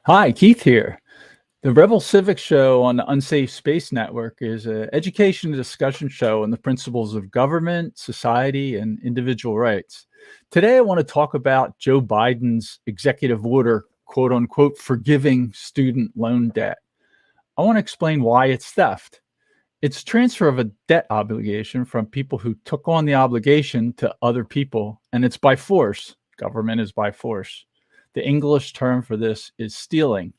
Hi, Keith here. The Rebel Civics show on the Unsafe Space Network is an education and discussion show on the principles of government, society, and individual rights. Today, I want to talk about Joe Biden's executive order, quote unquote, forgiving student loan debt. I want to explain why it's theft. It's transfer of a debt obligation from people who took on the obligation to other people, and it's by force. Government is by force. The English term for this is stealing.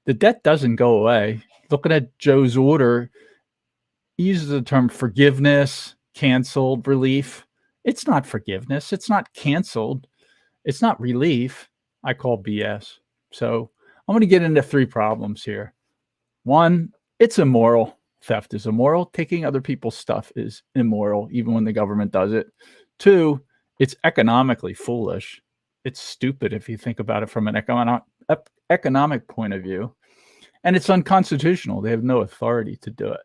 The debt doesn't go away. Looking at Joe's order, he uses the term forgiveness, canceled, relief. It's not forgiveness. It's not canceled. It's not relief. I call BS. So I'm going to get into three problems here. One, it's immoral. Theft is immoral. Taking other people's stuff is immoral, even when the government does it. Two, it's economically foolish. It's stupid if you think about it from an economic point of view. And it's unconstitutional. They have no authority to do it.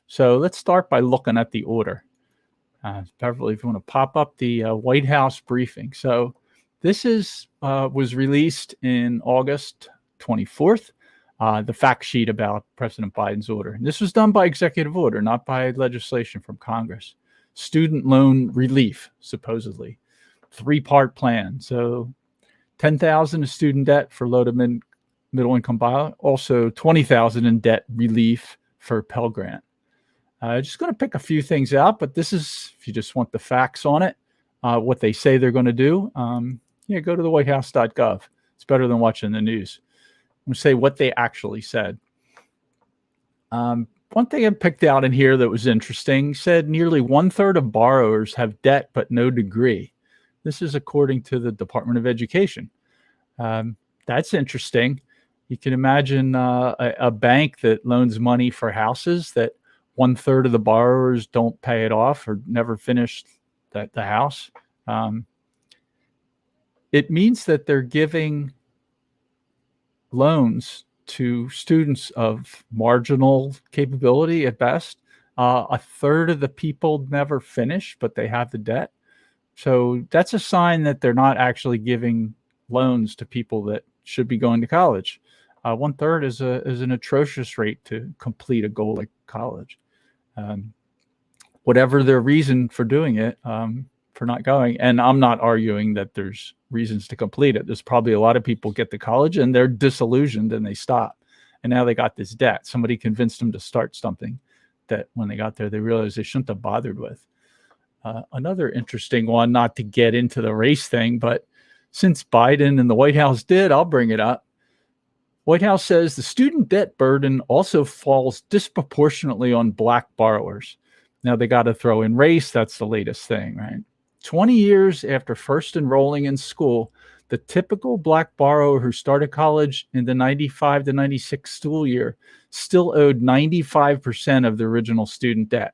So let's start by looking at the order. Beverly, if you want to pop up the White House briefing. So this was released in August 24th, the fact sheet about President Biden's order. And this was done by executive order, not by legislation from Congress. Student loan relief, supposedly. Three-part plan. So $10,000 in student debt for low to middle income buyout, also $20,000 in debt relief for Pell Grant. Just going to pick a few things out, but this is, if you just want the facts on it, what they say they're going to do, go to the whitehouse.gov. It's better than watching the news. I'm going to say what they actually said. One thing I picked out in here that was interesting said nearly 1/3 of borrowers have debt but no degree. This is according to the Department of Education. That's interesting. You can imagine a bank that loans money for houses that 1/3 of the borrowers don't pay it off or never finish the house. It means that they're giving loans to students of marginal capability at best. 1/3 of the people never finish, but they have the debt. So that's a sign that they're not actually giving loans to people that should be going to college. 1/3 is an atrocious rate to complete a goal like college. Whatever their reason for doing it, for not going, and I'm not arguing that there's reasons to complete it. There's probably a lot of people get to college and they're disillusioned and they stop. And now they got this debt. Somebody convinced them to start something that when they got there, they realized they shouldn't have bothered with. Another interesting one, not to get into the race thing, but since Biden and the White House did, I'll bring it up. White House says the student debt burden also falls disproportionately on Black borrowers. Now they got to throw in race. That's the latest thing, right? 20 years after first enrolling in school, the typical Black borrower who started college in the 95 to 96 school year still owed 95% of the original student debt.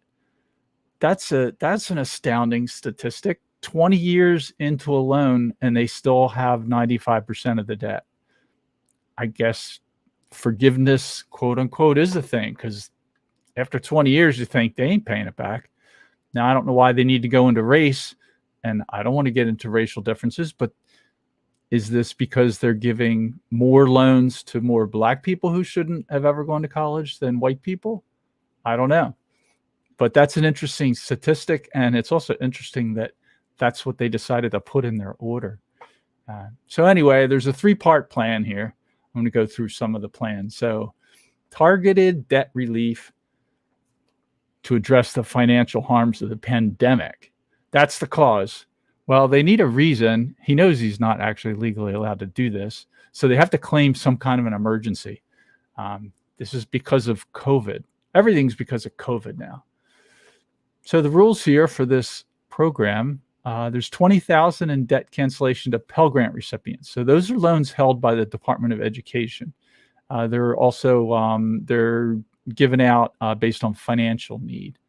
That's an astounding statistic. 20 years into a loan and they still have 95% of the debt. I guess forgiveness, quote unquote, is a thing, because after 20 years, you think they ain't paying it back. Now, I don't know why they need to go into race, and I don't want to get into racial differences, but is this because they're giving more loans to more Black people who shouldn't have ever gone to college than white people? I don't know. But that's an interesting statistic, and it's also interesting that that's what they decided to put in their order. So anyway, there's a three-part plan here. I'm going to go through some of the plans. So targeted debt relief to address the financial harms of the pandemic. That's the cause. Well, they need a reason. He knows he's not actually legally allowed to do this. So they have to claim some kind of an emergency. This is because of COVID. Everything's because of COVID now. So the rules here for this program, there's $20,000 in debt cancellation to Pell Grant recipients. So those are loans held by the Department of Education. They're also they're given out based on financial need.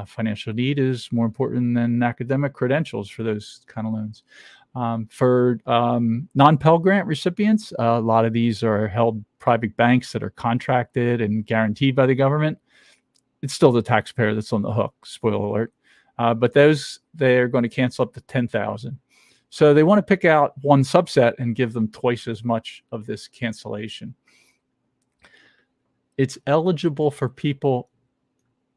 Financial need is more important than academic credentials for those kind of loans. For non-Pell Grant recipients, a lot of these are held private banks that are contracted and guaranteed by the government. It's still the taxpayer that's on the hook, spoiler alert. But those, they're going to cancel up to $10,000. So they want to pick out one subset and give them twice as much of this cancellation. It's eligible for people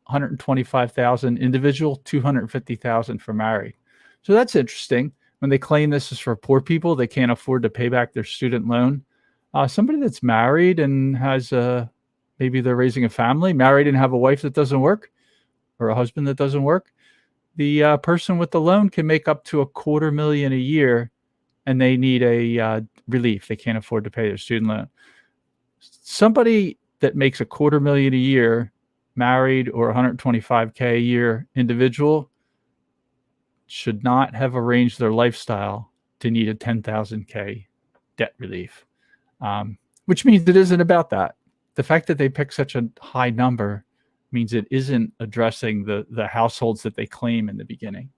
125,000 individual, 250,000 for married. So that's interesting. When they claim this is for poor people, they can't afford to pay back their student loan. Somebody that's married and has maybe they're raising a family, married and have a wife that doesn't work, or a husband that doesn't work, the person with the loan can make up to $250,000 a year, and they need a relief. They can't afford to pay their student loan. Somebody that makes $250,000 a year, married, or $125K a year individual, should not have arranged their lifestyle to need a $10,000K debt relief, which means it isn't about that. The fact that they pick such a high number means it isn't addressing the households that they claim in the beginning.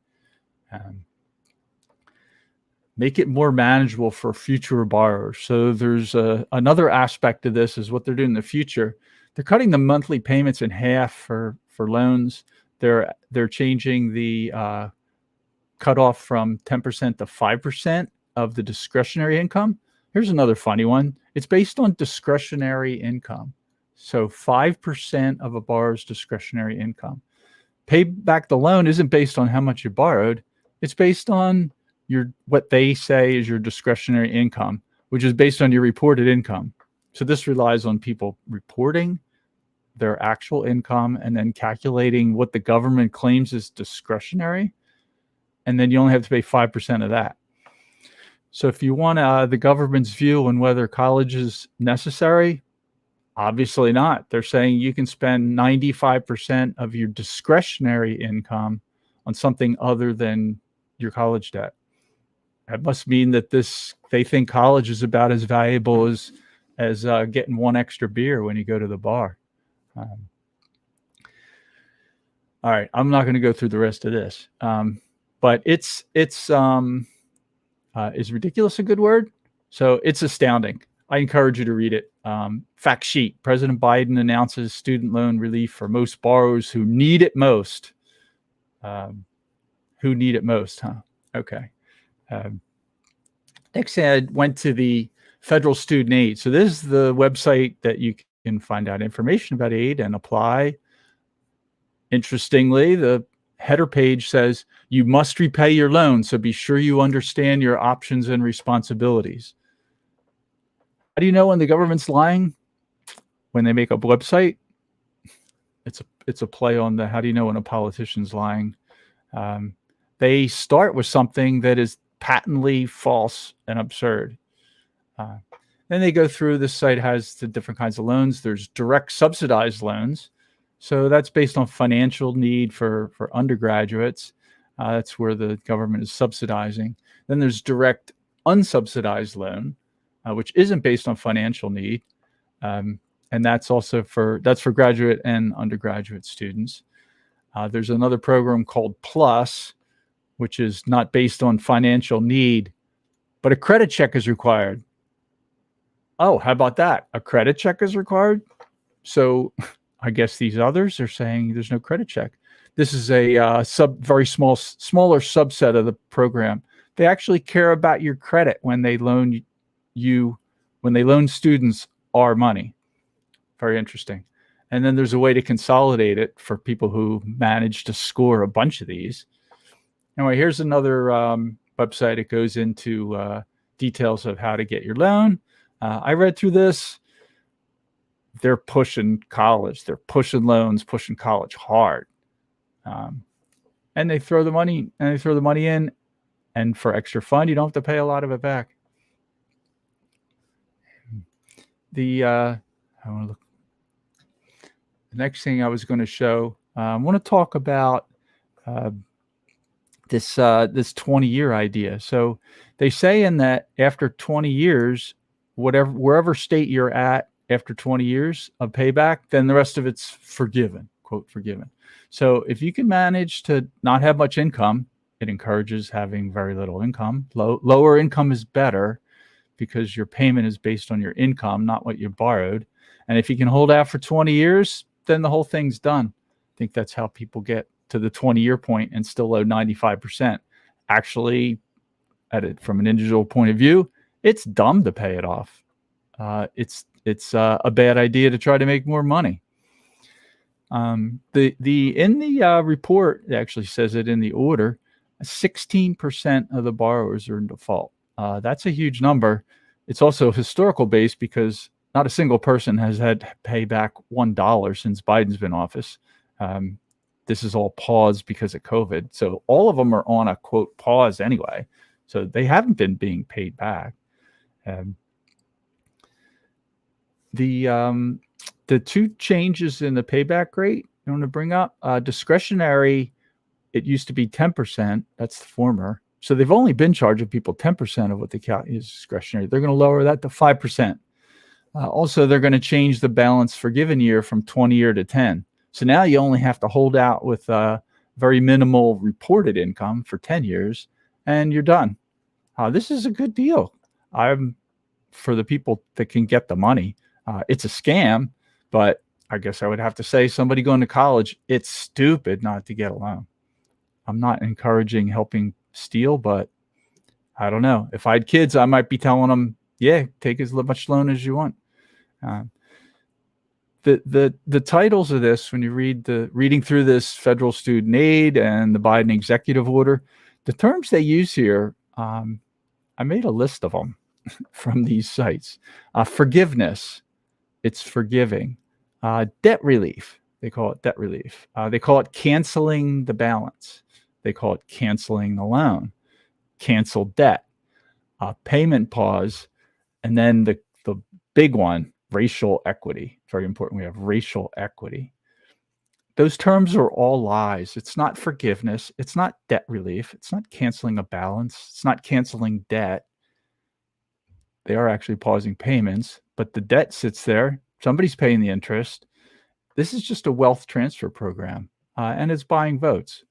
Make it more manageable for future borrowers. So there's another aspect of this is what they're doing in the future. They're cutting the monthly payments in half for loans. They're changing the cutoff from 10% to 5% of the discretionary income. Here's another funny one. It's based on discretionary income. So 5% of a borrower's discretionary income. Pay back the loan isn't based on how much you borrowed. It's based on what they say is your discretionary income, which is based on your reported income. So this relies on people reporting their actual income and then calculating what the government claims is discretionary. And then you only have to pay 5% of that. So if you want the government's view on whether college is necessary, obviously not. They're saying you can spend 95% of your discretionary income on something other than your college debt. That must mean that they think college is about as valuable as getting one extra beer when you go to the bar. All right, I'm not going to go through the rest of this, but is ridiculous a good word? So it's astounding. I encourage you to read it. Fact sheet: President Biden announces student loan relief for most borrowers who need it most. Who need it most, huh? Okay. Next, I went to the federal student aid. So this is the website that you can find out information about aid and apply. Interestingly, the header page says you must repay your loan, so be sure you understand your options and responsibilities. How do you know when the government's lying? When they make a website? It's a play on the how do you know when a politician's lying? They start with something that is patently false and absurd. Then they go through, this site has the different kinds of loans. There's direct subsidized loans. So that's based on financial need for undergraduates. That's where the government is subsidizing. Then there's direct unsubsidized loan, which isn't based on financial need. And that's also for graduate and undergraduate students. There's another program called Plus, which is not based on financial need, but a credit check is required. Oh, how about that? A credit check is required? So I guess these others are saying there's no credit check. This is a very smaller subset of the program. They actually care about your credit when they loan students our money. Very interesting. And then there's a way to consolidate it for people who manage to score a bunch of these. Anyway, here's another website. It goes into details of how to get your loan. I read through this. They're pushing college. They're pushing loans, pushing college hard. And they throw the money in, and for extra fun, you don't have to pay a lot of it back. The next thing I was going to show, I want to talk about this 20-year idea. So they say in that after 20 years, wherever state you're at after 20 years of payback, then the rest of it's forgiven, quote, forgiven. So if you can manage to not have much income, it encourages having very little income. Lower income is better because your payment is based on your income, not what you borrowed. And if you can hold out for 20 years, then the whole thing's done. I think that's how people get to the 20-year point and still owe 95%. Actually, at it from an individual point of view, it's dumb to pay it off. It's a bad idea to try to make more money. In the report, it actually says it in the order, 16% of the borrowers are in default. That's a huge number. It's also historical based because not a single person has had to pay back $1 since Biden's been in office. This is all paused because of COVID. So all of them are on a quote pause anyway. So they haven't been being paid back. The two changes in the payback rate I want to bring up, discretionary, it used to be 10%. That's the former. So they've only been charging people 10% of what they count is discretionary. They're going to lower that to 5%. Also, they're going to change the balance for given year from 20 year to 10. So now you only have to hold out with very minimal reported income for 10 years and you're done. This is a good deal. For the people that can get the money. It's a scam, but I guess I would have to say somebody going to college, it's stupid not to get a loan. I'm not encouraging helping steal, but I don't know. If I had kids, I might be telling them, yeah, take as much loan as you want. The titles of this, when you reading through this federal student aid and the Biden executive order, the terms they use here, I made a list of them from these sites. Forgiveness, it's forgiving. Debt relief, they call it debt relief. They call it canceling the balance. They call it canceling the loan. Cancel debt. Payment pause. And then the big one, racial equity. Very important. We have racial equity. Those terms are all lies. It's not forgiveness. It's not debt relief. It's not canceling a balance. It's not canceling debt. They are actually pausing payments, but the debt sits there. Somebody's paying the interest. This is just a wealth transfer program, and it's buying votes.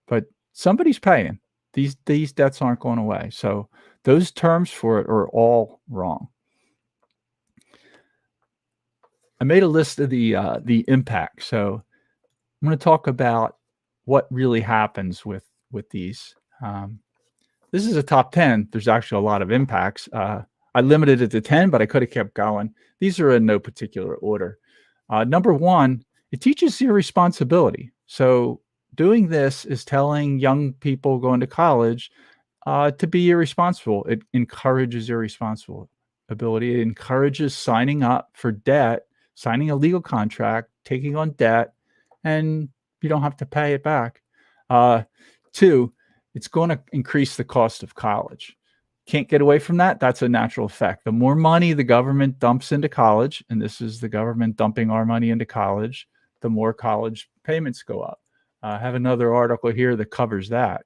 But somebody's paying. These debts aren't going away. So those terms for it are all wrong. I made a list of the impact. So I'm going to talk about what really happens with these. This is a top 10. There's actually a lot of impacts. I limited it to 10, but I could have kept going. These are in no particular order. Number one, it teaches your responsibility. So doing this is telling young people going to college to be irresponsible. It encourages irresponsibility. It encourages signing up for debt, signing a legal contract, taking on debt, and you don't have to pay it back. Two, it's going to increase the cost of college. Can't get away from that. That's a natural effect. The more money the government dumps into college, and this is the government dumping our money into college, the more college payments go up. I have another article here that covers that.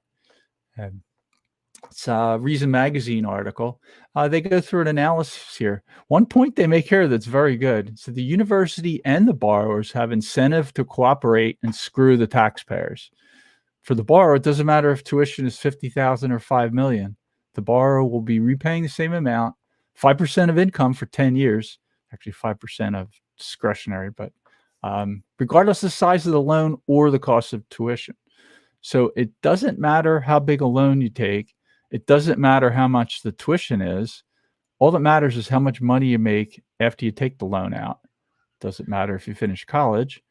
It's a Reason Magazine article. They go through an analysis here. One point they make here that's very good. So the university and the borrowers have incentive to cooperate and screw the taxpayers. For the borrower, it doesn't matter if tuition is $50,000 or $5 million. The borrower will be repaying the same amount, 5% of income for 10 years, actually 5% of discretionary, but regardless of the size of the loan or the cost of tuition. So it doesn't matter how big a loan you take. It doesn't matter how much the tuition is. All that matters is how much money you make after you take the loan out. It doesn't matter if you finish college.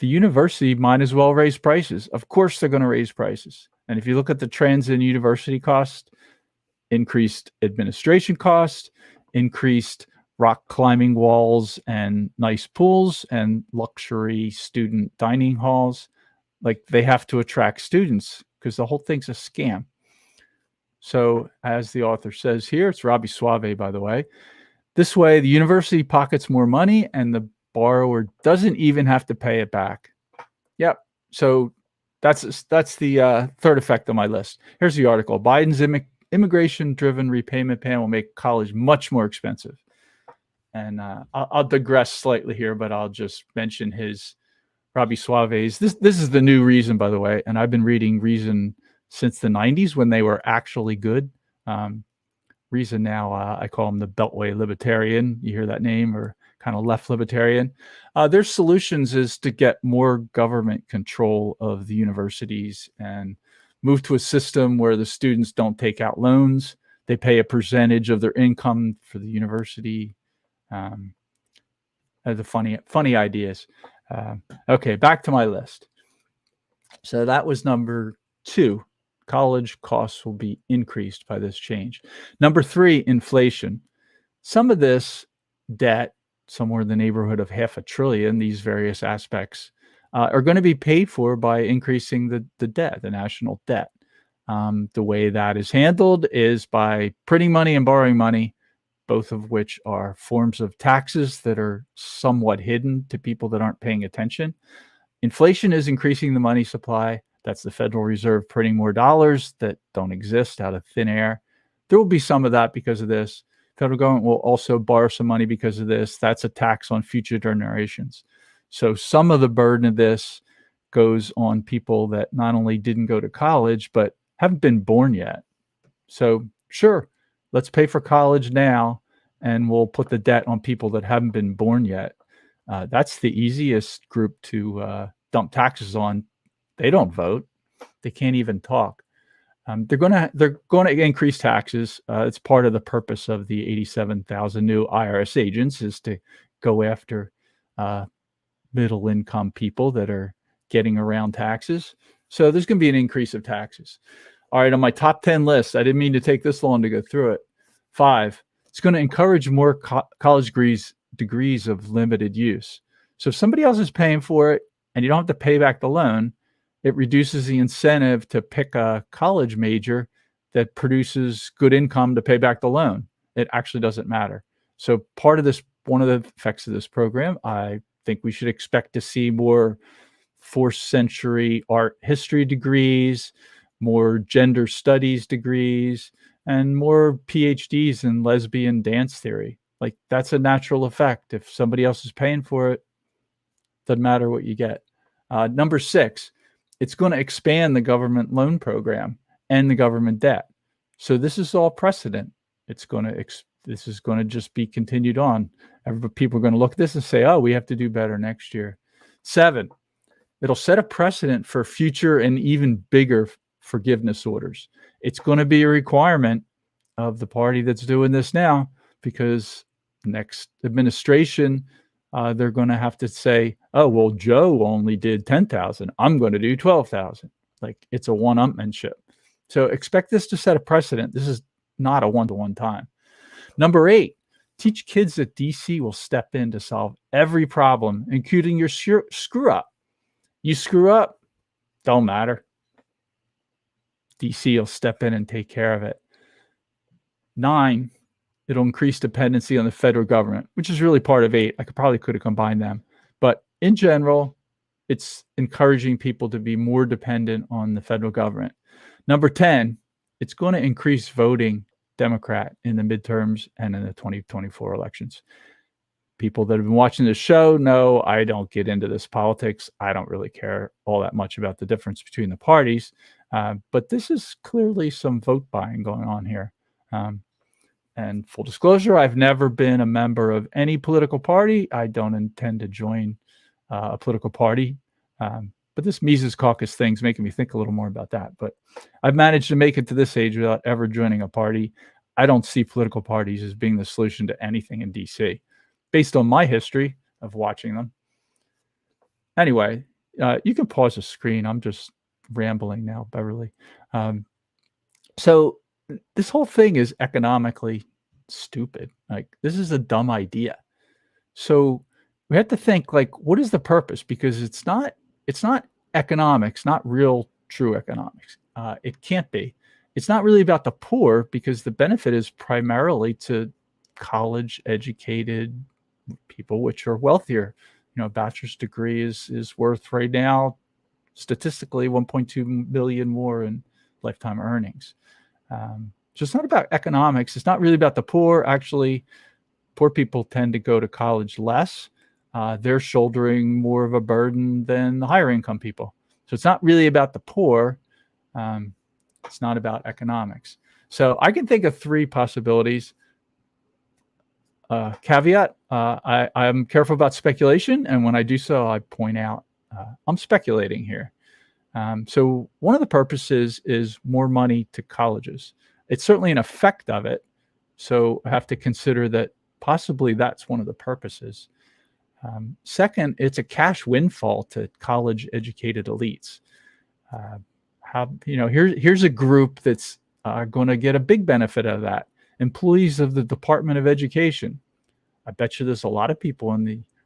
The university might as well raise prices. Of course, they're going to raise prices. And if you look at the trends in university costs, increased administration costs, increased rock climbing walls and nice pools and luxury student dining halls, like they have to attract students because the whole thing's a scam. So as the author says here, it's Robbie Suave, by the way, this way the university pockets more money and the borrower doesn't even have to pay it back. Yep. So that's the third effect on my list. Here's the article. Biden's immigration-driven repayment plan will make college much more expensive. And I'll digress slightly here, but I'll just mention his Robbie Suave's. This is the new Reason, by the way, and I've been reading Reason since the 90s when they were actually good. Reason now, I call him the Beltway Libertarian. You hear that name, or kind of left libertarian. Their solutions is to get more government control of the universities and Move to a system where the students don't take out loans. They pay a percentage of their income for the university. The funny ideas. Okay, back to my list. So that was number 2. College costs will be increased by this change. Number 3, inflation. Some of this debt, somewhere in the neighborhood of $500 billion, these various aspects, are going to be paid for by increasing the debt, the national debt. The way that is handled is by printing money and borrowing money, both of which are forms of taxes that are somewhat hidden to people that aren't paying attention. Inflation is increasing the money supply. That's the Federal Reserve printing more dollars that don't exist out of thin air. There will be some of that because of this. Federal government will also borrow some money because of this. That's a tax on future generations. So some of the burden of this goes on people that not only didn't go to college, but haven't been born yet. So sure, let's pay for college now, and we'll put the debt on people that haven't been born yet. That's the easiest group to dump taxes on. They don't vote. They can't even talk. They're going to increase taxes. It's part of the purpose of the 87,000 new IRS agents is to go after middle income people that are getting around taxes. So there's going to be an increase of taxes. All right, on my top 10 list, I didn't mean to take this long to go through it. 5, it's going to encourage more college degrees of limited use. So if somebody else is paying for it and you don't have to pay back the loan, it reduces the incentive to pick a college major that produces good income to pay back the loan. It actually doesn't matter. So part of this, one of the effects of this program, I think we should expect to see more 4th century art history degrees, more gender studies degrees, and more PhDs in lesbian dance theory. Like, that's a natural effect. If somebody else is paying for it, doesn't matter what you get. Number 6, it's going to expand the government loan program and the government debt. So this is all precedent. This is going to just be continued on. People are going to look at this and say, oh, we have to do better next year. 7, it'll set a precedent for future and even bigger forgiveness orders. It's going to be a requirement of the party that's doing this now, because next administration, they're going to have to say, oh, well, Joe only did 10,000. I'm going to do 12,000. Like, it's a one-upmanship. So expect this to set a precedent. This is not a one-to-one time. Number 8, teach kids that DC will step in to solve every problem, including your screw up. You screw up, don't matter. DC will step in and take care of it. 9, it'll increase dependency on the federal government, which is really part of 8. I could have combined them. But in general, it's encouraging people to be more dependent on the federal government. Number 10, it's going to increase voting Democrat in the midterms and in the 2024 elections. People that have been watching this show know I don't get into this politics. I don't really care all that much about the difference between the parties. But this is clearly some vote buying going on here. And full disclosure, I've never been a member of any political party. I don't intend to join a political party. But this Mises Caucus thing's making me think a little more about that. But I've managed to make it to this age without ever joining a party. I don't see political parties as being the solution to anything in DC, based on my history of watching them. Anyway, you can pause the screen. I'm just rambling now, Beverly. So this whole thing is economically stupid. Like, this is a dumb idea. So we have to think, like, what is the purpose? Because it's not economics, not real true economics. It can't be. It's not really about the poor, because the benefit is primarily to college educated people, which are wealthier. You know, a bachelor's degree is worth right now statistically 1.2 million more in lifetime earnings. So it's not about economics. It's not really about the poor. Actually, poor people tend to go to college less. They're shouldering more of a burden than the higher income people. So it's not really about the poor. It's not about economics. So I can think of 3 possibilities. Caveat, I'm careful about speculation. And when I do so, I point out I'm speculating here. So one of the purposes is more money to colleges. It's certainly an effect of it. So I have to consider that possibly that's one of the purposes. Second, it's a cash windfall to college-educated elites. Here's a group that's going to get a big benefit out of that. Employees of the Department of Education. I bet you there's a lot of people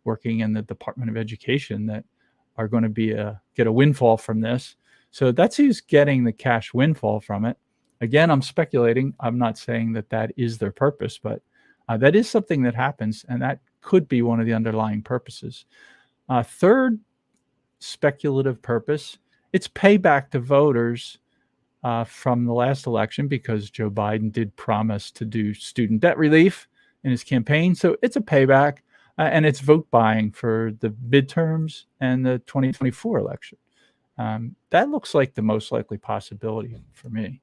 working in the Department of Education that are going to get a windfall from this. So that's who's getting the cash windfall from it. Again, I'm speculating. I'm not saying that is their purpose, but that is something that happens, and that could be one of the underlying purposes. Third speculative purpose, it's payback to voters from the last election, because Joe Biden did promise to do student debt relief in his campaign. So it's a payback, and it's vote buying for the midterms and the 2024 election. That looks like the most likely possibility to me.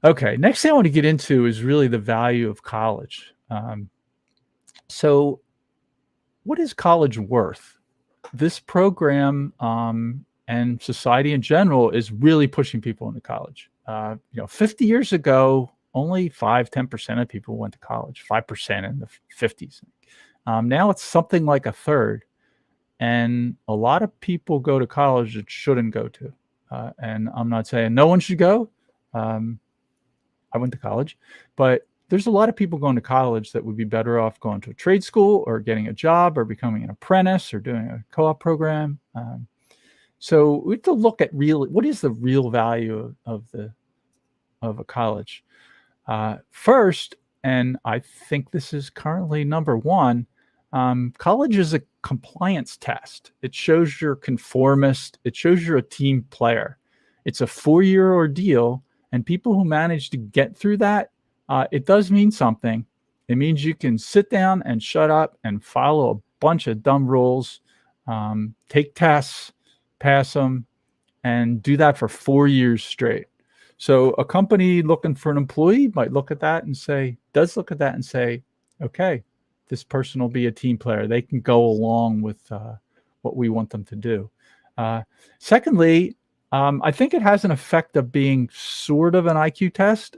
Okay, next thing I want to get into is really the value of college. So what is college worth? This program and society in general is really pushing people into college. 50 years ago, only 5-10% of people went to college, 5% in the 50s. Now it's something like a third. And a lot of people go to college that shouldn't go to. And I'm not saying no one should go. I went to college, but there's a lot of people going to college that would be better off going to a trade school or getting a job or becoming an apprentice or doing a co-op program. So we have to look at what is the real value of a college. First, and I think this is currently number one, college is a compliance test. It shows you're conformist. It shows you're a team player. It's a 4-year ordeal, and people who manage to get through that, it does mean something. It means you can sit down and shut up and follow a bunch of dumb rules, take tests, pass them, and do that for 4 years straight. So a company looking for an employee might look at that and say, okay, this person will be a team player. They can go along with what we want them to do. Secondly, I think it has an effect of being sort of an IQ test.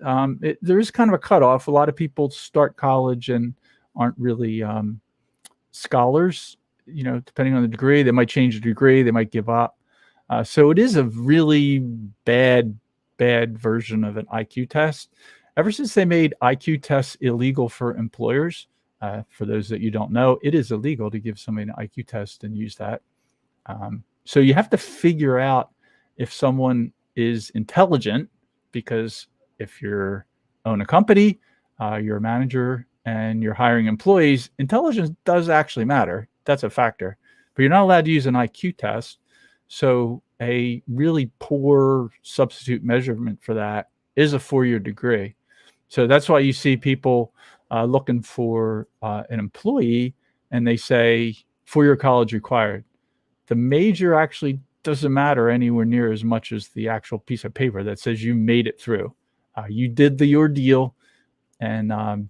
There is kind of a cutoff. A lot of people start college and aren't really scholars. Depending on the degree, they might change the degree. They might give up. So it is a really bad version of an IQ test. Ever since they made IQ tests illegal for employers, for those that you don't know, it is illegal to give somebody an IQ test and use that. So you have to figure out if someone is intelligent, because if you own a company, you're a manager and you're hiring employees, intelligence does actually matter. That's a factor, but you're not allowed to use an IQ test. So a really poor substitute measurement for that is a 4-year degree. So that's why you see people looking for an employee and they say 4-year college required. The major actually doesn't matter anywhere near as much as the actual piece of paper that says you made it through. You did the ordeal, and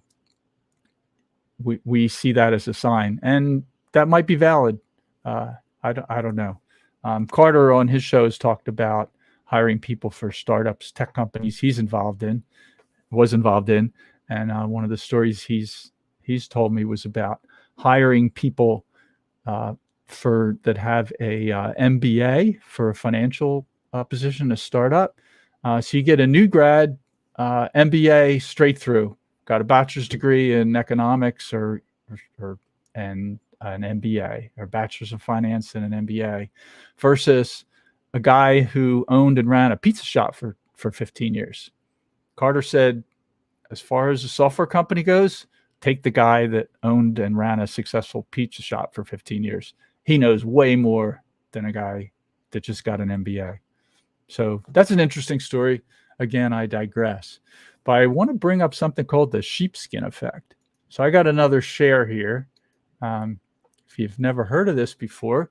we see that as a sign, and that might be valid. I don't know. Carter on his show has talked about hiring people for startups, tech companies was involved in, and one of the stories he's told me was about hiring people that have a MBA for a financial position, a startup. So you get a new grad MBA straight through, got a bachelor's degree in economics and an MBA, or bachelor's of finance and an MBA, versus a guy who owned and ran a pizza shop for 15 years. Carter said, as far as a software company goes, take the guy that owned and ran a successful pizza shop for 15 years. He knows way more than a guy that just got an MBA. So that's an interesting story. Again, I digress. But I want to bring up something called the sheepskin effect. So I got another share here. If you've never heard of this before,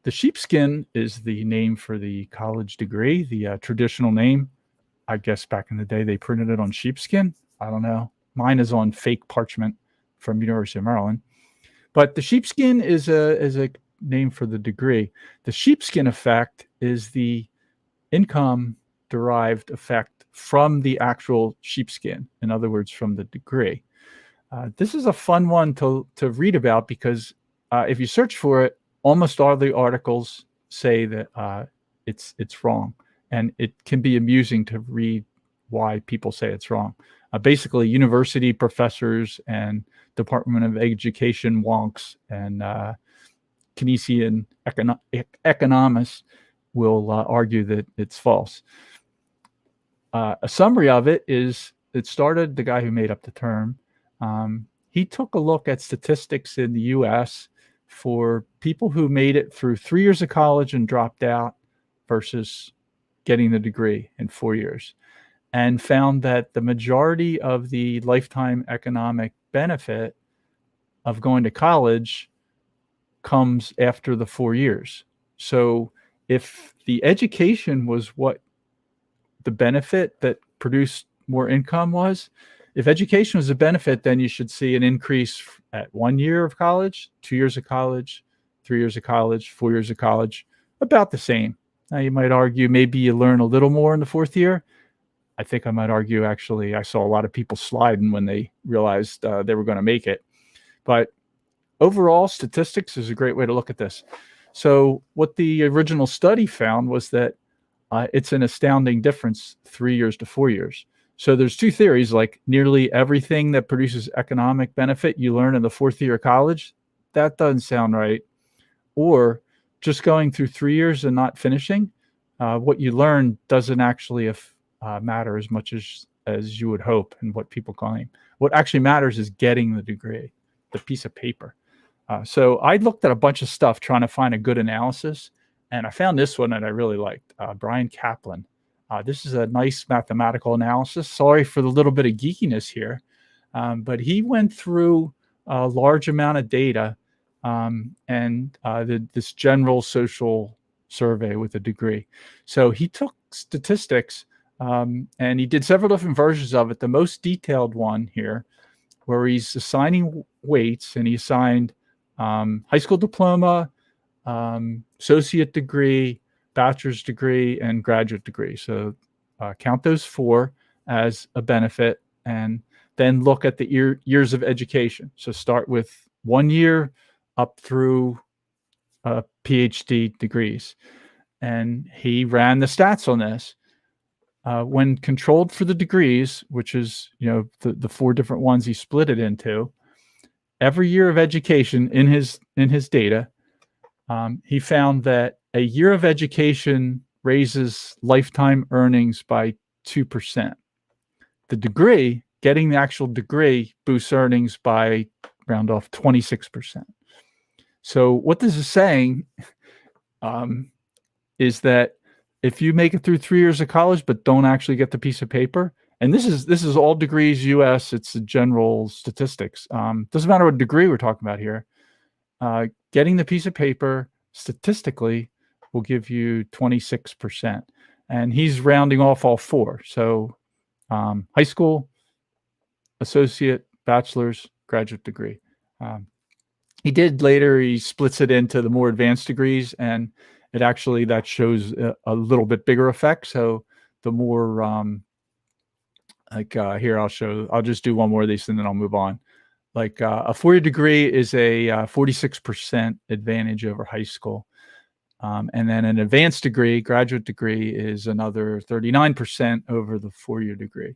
the sheepskin is the name for the college degree, the traditional name. I guess back in the day they printed it on sheepskin. I don't know. Mine is on fake parchment from University of Maryland. But the sheepskin is a name for the degree. The sheepskin effect is the income-derived effect from the actual sheepskin. In other words, from the degree. This is a fun one to read about because if you search for it, almost all the articles say that it's wrong, and it can be amusing to read why people say it's wrong. Basically, university professors and Department of Education wonks and Keynesian economists will argue that it's false. A summary of it is, it started, the guy who made up the term, he took a look at statistics in the US for people who made it through 3 years of college and dropped out versus getting the degree in 4 years, and found that the majority of the lifetime economic benefit of going to college comes after the 4 years. So if the education was what the benefit that produced more income was, if education was a benefit, then you should see an increase at 1 year of college, 2 years of college, 3 years of college, 4 years of college, about the same. Now you might argue maybe you learn a little more in the fourth year. I think I might argue, actually, I saw a lot of people sliding when they realized they were going to make it. But overall, statistics is a great way to look at this. So what the original study found was that it's an astounding difference, 3 years to 4 years. So there's two theories, like nearly everything that produces economic benefit you learn in the fourth year of college. That doesn't sound right. Or just going through 3 years and not finishing, what you learn doesn't actually matter as much as you would hope and what people claim. What actually matters is getting the degree, the piece of paper. So I looked at a bunch of stuff trying to find a good analysis, and I found this one that I really liked, Brian Kaplan. This is a nice mathematical analysis. Sorry for the little bit of geekiness here, but he went through a large amount of data and this general social survey with a degree. So he took statistics and he did several different versions of it. The most detailed one here, where he's assigning weights, and he assigned high school diploma, associate degree, bachelor's degree, and graduate degree. So count those four as a benefit, and then look at the years of education. So start with 1 year up through PhD degrees. And he ran the stats on this. When controlled for the degrees, which is, the four different ones he split it into, every year of education in his data, he found that a year of education raises lifetime earnings by 2%. The degree, getting the actual degree, boosts earnings by, round off, 26%. So what this is saying is that if you make it through 3 years of college but don't actually get the piece of paper, and this is all degrees US, it's the general statistics. Doesn't matter what degree we're talking about here. Getting the piece of paper statistically will give you 26%. And he's rounding off all four. So high school, associate, bachelor's, graduate degree. He did later, he splits it into the more advanced degrees, and it actually, that shows a little bit bigger effect. So the more, here, I'll just do one more of these and then I'll move on. Like a 4-year degree is a 46% advantage over high school. And then an advanced degree, graduate degree, is another 39% over the 4-year degree.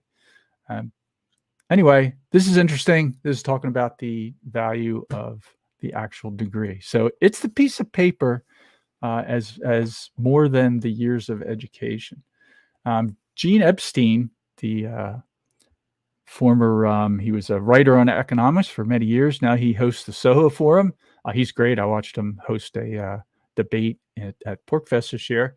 Anyway, this is interesting. This is talking about the value of the actual degree. So it's the piece of paper as more than the years of education. Gene Epstein, the former, he was a writer on economics for many years. Now he hosts the Soho Forum. He's great. I watched him host a debate at PorcFest this year.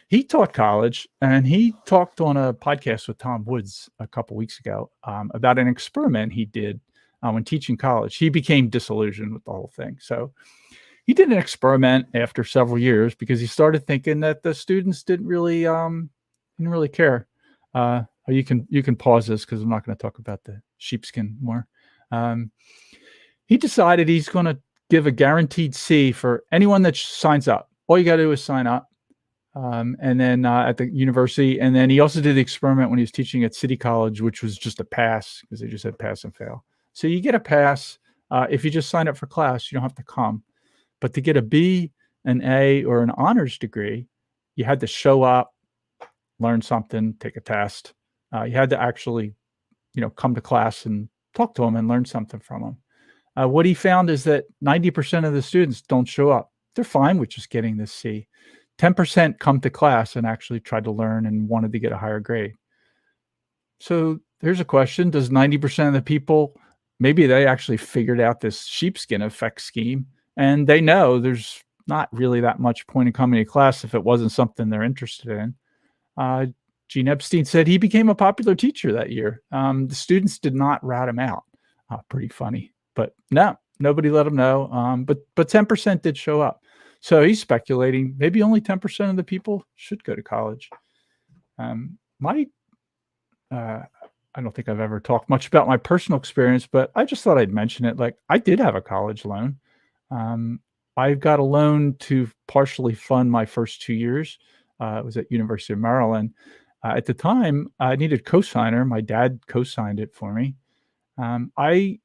He taught college, and he talked on a podcast with Tom Woods a couple weeks ago about an experiment he did when teaching college. He became disillusioned with the whole thing. So he did an experiment after several years because he started thinking that the students didn't really care. You can pause this because I'm not going to talk about the sheepskin more. He decided he's going to give a guaranteed C for anyone that signs up. All you got to do is sign up. And then at the university, and then he also did the experiment when he was teaching at City College, which was just a pass because they just had pass and fail. So you get a pass if you just sign up for class, you don't have to come. But to get a B, an A, or an honors degree, you had to show up, learn something, take a test. You had to actually, come to class and talk to them and learn something from them. What he found is that 90% of the students don't show up. They're fine with just getting this C. 10% come to class and actually tried to learn and wanted to get a higher grade. So here's a question. Does 90% of the people, maybe they actually figured out this sheepskin effect scheme, and they know there's not really that much point in coming to class if it wasn't something they're interested in. Gene Epstein said he became a popular teacher that year. The students did not rat him out. Pretty funny, but no, nobody let him know. But 10% did show up. So he's speculating maybe only 10% of the people should go to college. I don't think I've ever talked much about my personal experience, but I just thought I'd mention it. Like, I did have a college loan. I got a loan to partially fund my first 2 years. It was at University of Maryland. At the time, I needed cosigner. My dad co-signed it for me. I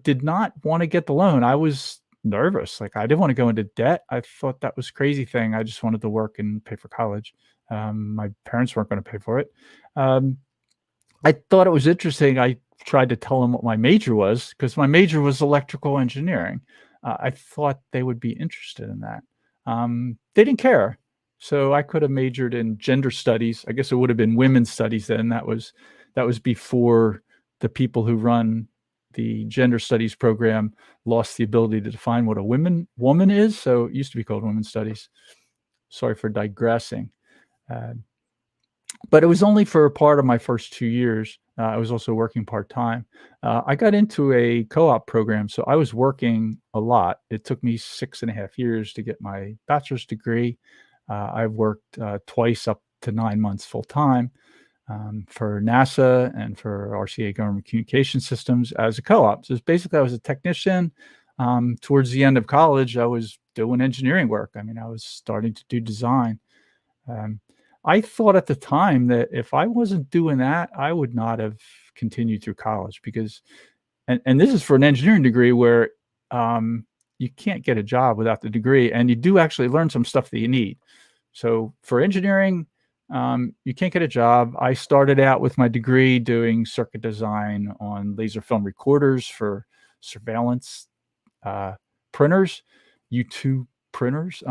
did not want to get the loan. I was nervous. Like, I didn't want to go into debt. I thought that was a crazy thing. I just wanted to work and pay for college. My parents weren't going to pay for it. I thought it was interesting. I tried to tell them what my major was because my major was electrical engineering. I thought they would be interested in that. They didn't care. So I could have majored in gender studies. I guess it would have been women's studies then. That was before the people who run the gender studies program lost the ability to define what a woman is. So it used to be called women's studies. Sorry for digressing. But it was only for a part of my first 2 years. I was also working part-time. I got into a co-op program, so I was working a lot. It took me 6.5 years to get my bachelor's degree. I've worked twice up to 9 months full-time for NASA and for RCA Government Communication Systems as a co-op. So basically, I was a technician. Towards the end of college, I was doing engineering work. I mean, I was starting to do design. I thought at the time that if I wasn't doing that, I would not have continued through college because, and this is for an engineering degree where you can't get a job without the degree, and you do actually learn some stuff that you need. So for engineering, you can't get a job. I started out with my degree doing circuit design on laser film recorders for surveillance printers, U2 printers.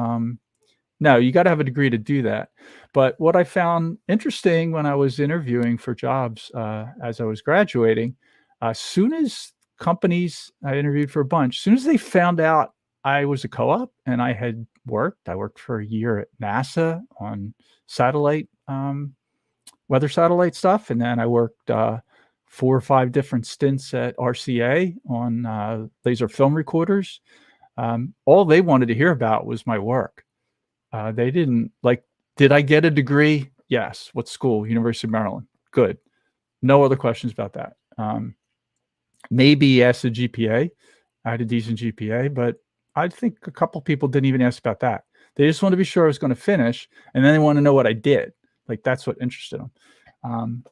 No, you got to have a degree to do that. But what I found interesting when I was interviewing for jobs as I was graduating, as soon as companies, I interviewed for a bunch, as soon as they found out I was a co-op and I worked for a year at NASA on satellite, weather satellite stuff. And then I worked 4 or 5 different stints at RCA on laser film recorders. All they wanted to hear about was my work. They didn't like, did I get a degree? Yes. What school? University of Maryland. Good. No other questions about that. Maybe ask the GPA. I had a decent GPA, but I think a couple people didn't even ask about that. They just want to be sure I was going to finish, and then they want to know what I did. Like, that's what interested them.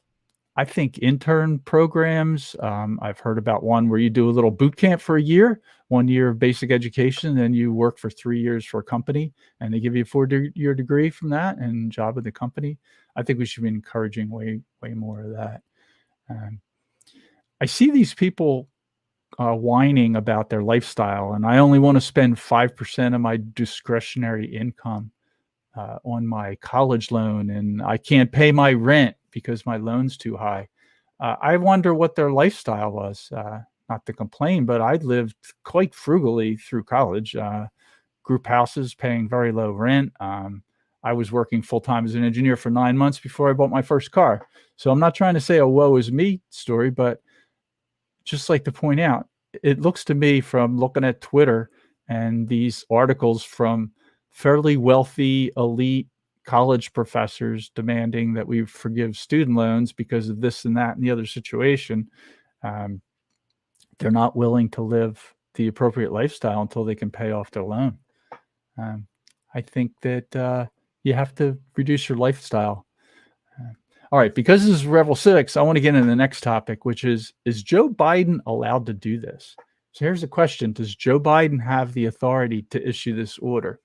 I think intern programs, I've heard about one where you do a little boot camp for a year, 1 year of basic education, then you work for 3 years for a company, and they give you a 4-year degree from that and job with the company. I think we should be encouraging way more of that. I see these people whining about their lifestyle, and I only want to spend 5% of my discretionary income on my college loan, and I can't pay my rent because my loan's too high. I wonder what their lifestyle was. Not to complain, but I lived quite frugally through college. Group houses, paying very low rent. I was working full-time as an engineer for 9 months before I bought my first car. So I'm not trying to say a woe is me story, but just like to point out, it looks to me from looking at Twitter and these articles from fairly wealthy, elite college professors demanding that we forgive student loans because of this and that and the other situation. They're not willing to live the appropriate lifestyle until they can pay off their loan. I think that you have to reduce your lifestyle. All right, because this is Revel Civics, I want to get into the next topic, which is Joe Biden allowed to do this? So here's the question. Does Joe Biden have the authority to issue this order?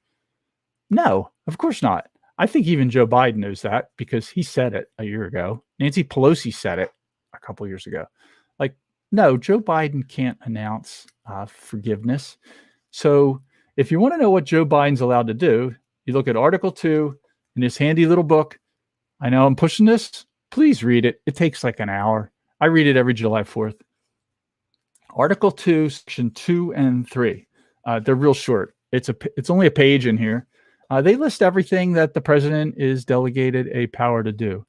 No, of course not. I think even Joe Biden knows that because he said it a year ago. Nancy Pelosi said it a couple years ago. Like, no, Joe Biden can't announce forgiveness. So if you want to know what Joe Biden's allowed to do, you look at Article 2 in this handy little book. I know I'm pushing this. Please read it. It takes like an hour. I read it every July 4th. Article 2, Section 2 and 3. They're real short. It's only a page in here. They list everything that the president is delegated a power to do.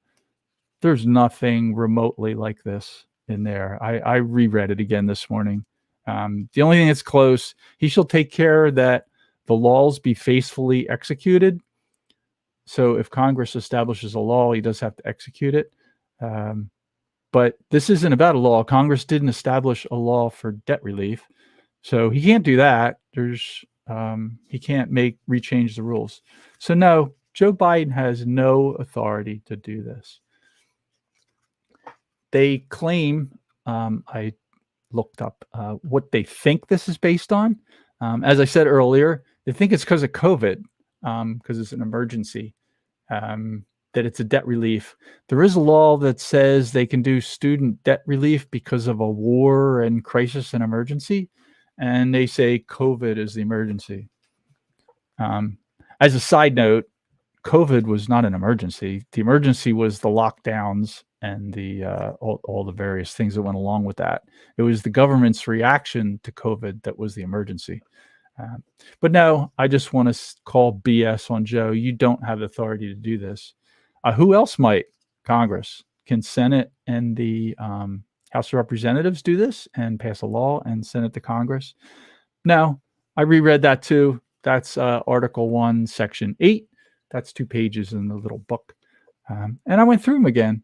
There's nothing remotely like this in there. I reread it again this morning. The only thing that's close, he shall take care that the laws be faithfully executed. So if Congress establishes a law, he does have to execute it. But this isn't about a law. Congress didn't establish a law for debt relief. So he can't do that. He can't rechange the rules. So no, Joe Biden has no authority to do this. They claim, I looked up what they think this is based on. As I said earlier, they think it's because of COVID, because it's an emergency, that it's a debt relief. There is a law that says they can do student debt relief because of a war and crisis and emergency. And they say COVID is the emergency. As a side note, COVID was not an emergency. The emergency was the lockdowns and the all the various things that went along with that. It was the government's reaction to COVID that was the emergency. But no, I just want to call BS on Joe. You don't have authority to do this. Who else might? Congress. Can Senate and the House of Representatives do this and pass a law and send it to Congress? No, I reread that too. That's Article 1, Section 8. That's 2 pages in the little book. And I went through them again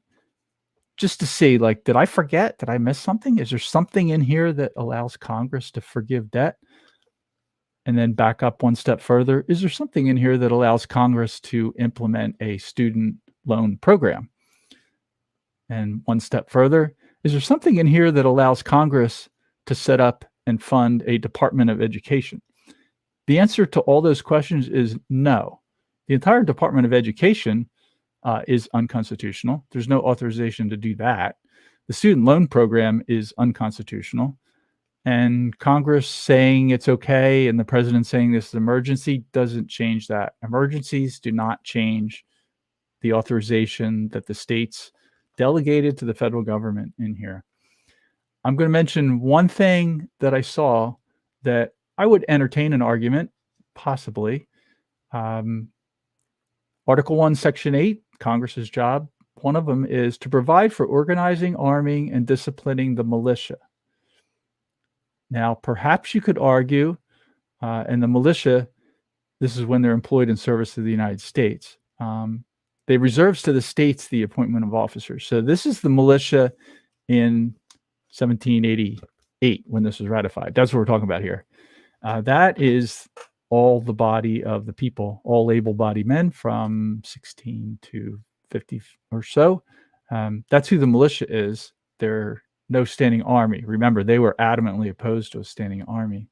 just to see, like, did I forget? Did I miss something? Is there something in here that allows Congress to forgive debt? And then back up one step further. Is there something in here that allows Congress to implement a student loan program? And one step further, is there something in here that allows Congress to set up and fund a Department of Education? The answer to all those questions is no. The entire Department of Education is unconstitutional. There's no authorization to do that. The student loan program is unconstitutional. And Congress saying it's okay and the president saying this is an emergency doesn't change that. Emergencies do not change the authorization that the states delegated to the federal government in here. I'm going to mention one thing that I saw that I would entertain an argument, possibly. Article 1, Section 8, Congress's job. One of them is to provide for organizing, arming, and disciplining the militia. Now, perhaps you could argue, and the militia, this is when they're employed in service to the United States. They reserves to the states the appointment of officers. So this is the militia in 1788 when this was ratified. That's what we're talking about here. That is all the body of the people, all able-bodied men from 16 to 50 or so. That's who the militia is. They're no standing army. Remember, they were adamantly opposed to a standing army.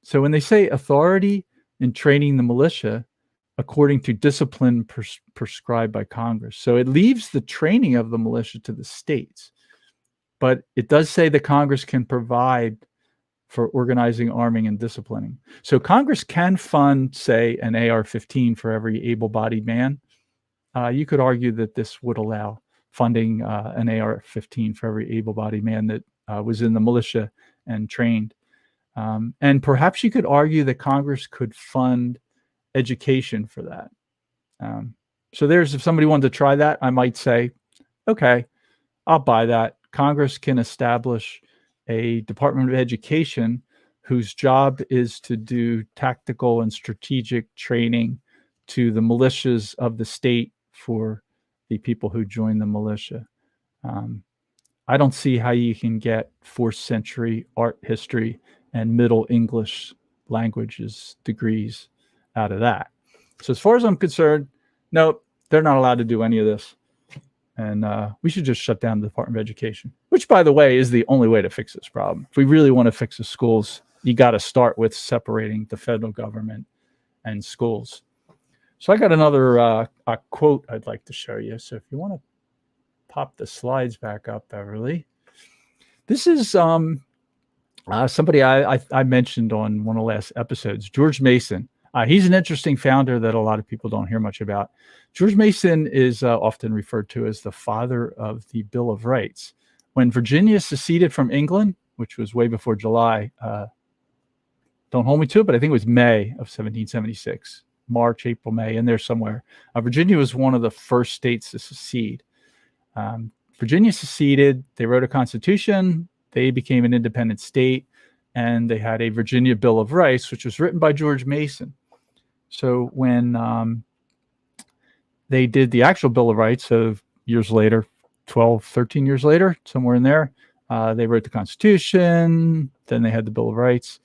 So when they say authority in training the militia according to discipline prescribed by Congress, so it leaves the training of the militia to the states. But it does say that Congress can provide for organizing, arming, and disciplining. So Congress can fund, say, an AR-15 for every able-bodied man. You could argue that this would allow funding an AR-15 for every able-bodied man that was in the militia and trained. And perhaps you could argue that Congress could fund education for that. So if somebody wanted to try that, I might say, okay, I'll buy that. Congress can establish a Department of Education whose job is to do tactical and strategic training to the militias of the state for the people who join the militia. I don't see how you can get 4th century art history and Middle English languages degrees out of that. So as far as I'm concerned, no, they're not allowed to do any of this. And we should just shut down the Department of Education, which, by the way, is the only way to fix this problem. If we really want to fix the schools, you got to start with separating the federal government and schools. So I got another a quote I'd like to show you. So if you want to pop the slides back up, Beverly. This is somebody I mentioned on one of the last episodes, George Mason. He's an interesting founder that a lot of people don't hear much about. George Mason is often referred to as the father of the Bill of Rights. When Virginia seceded from England, which was way before July, don't hold me to it, but I think it was May of 1776, March, April, May, in there somewhere. Virginia was one of the first states to secede. Virginia seceded, they wrote a constitution, they became an independent state, and they had a Virginia Bill of Rights, which was written by George Mason. So when they did the actual Bill of Rights, so years later, 12, 13 years later, somewhere in there, they wrote the Constitution, then they had the Bill of Rights.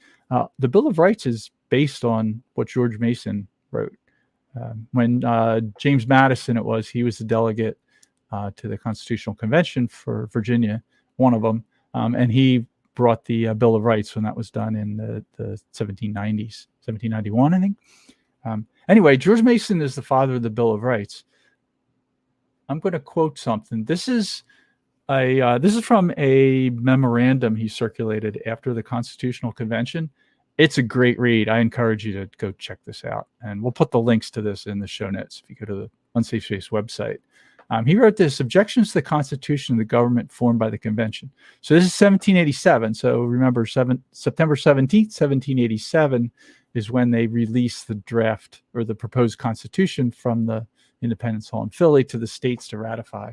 The Bill of Rights is based on what George Mason wrote. When James Madison, he was the delegate to the Constitutional Convention for Virginia, one of them, and he brought the Bill of Rights when that was done in the 1790s, 1791, I think. Anyway, George Mason is the father of the Bill of Rights. I'm going to quote something. This is from a memorandum he circulated after the Constitutional Convention. It's a great read. I encourage you to go check this out. And we'll put the links to this in the show notes if you go to the Unsafe Space website. He wrote this: objections to the Constitution of the government formed by the convention. So this is 1787. So remember, September 17th, 1787 is when they released the draft or the proposed Constitution from the Independence Hall in Philly to the states to ratify.